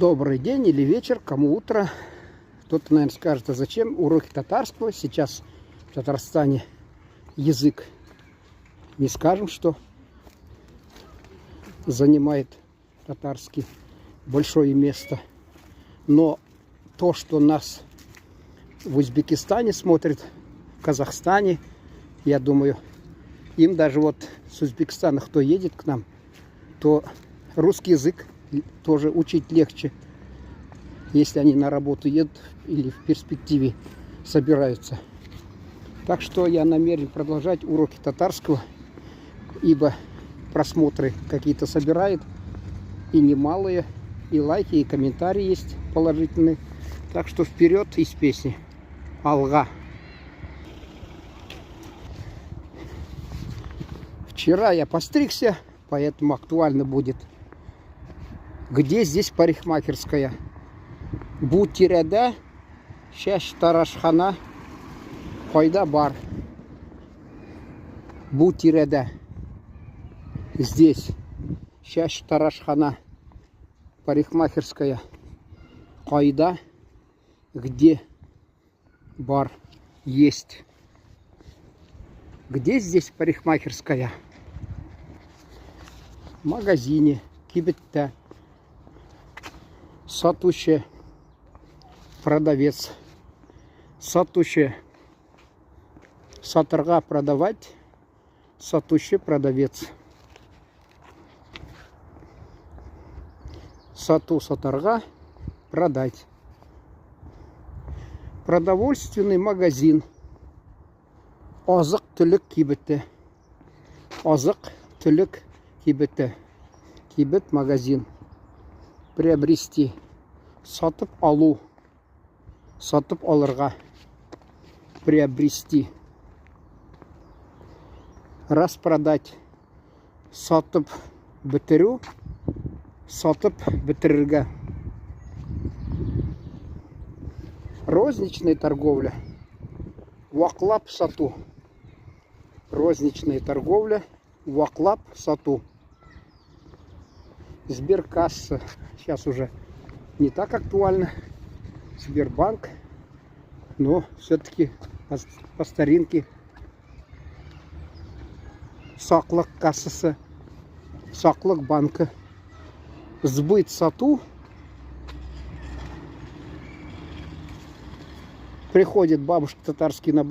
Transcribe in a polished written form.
Добрый день или вечер, кому утро. Кто-то, наверное, скажет, а зачем уроки татарского? Сейчас в Татарстане язык, не скажем, что занимает татарский большое место. Но то, что нас в Узбекистане смотрят, в Казахстане, я думаю, им даже вот с Узбекистана, кто едет к нам, то русский язык тоже учить легче, если они на работу едут или в перспективе собираются. Так что я намерен продолжать уроки татарского, ибо просмотры какие-то собирают, и немалые, и лайки, и комментарии есть положительные. Так что вперед из песни «Алга». Вчера я постригся, поэтому актуально будет. Где здесь парикмахерская? Бу тиряда, шаш тарашхана, койда бар. Бу тиряда. Здесь шаш тарашхана, парикмахерская. Койда, где бар есть. Где здесь парикмахерская? В магазине кибетта. Сатуще, продавец. Сатуще, сатырга продавать. Сатуще, продавец. Сату, сатырга, продать. Продовольственный магазин. Азык түлік кибетте. Азык түлік кибетте. Кибет магазин. Приобрести. Сатып алу. Сатып алырга. Приобрести. Распродать. Сатып бітіру. Сатып бітірірге. Розничная торговля. Ваклап сату. Розничная торговля. Ваклап сату. Сберкасса. Сейчас уже не так актуально. Сбербанк. Но все-таки по старинке. Саклык кассасы. Саклык банка. Сбыт сату. Приходит бабушка татарский на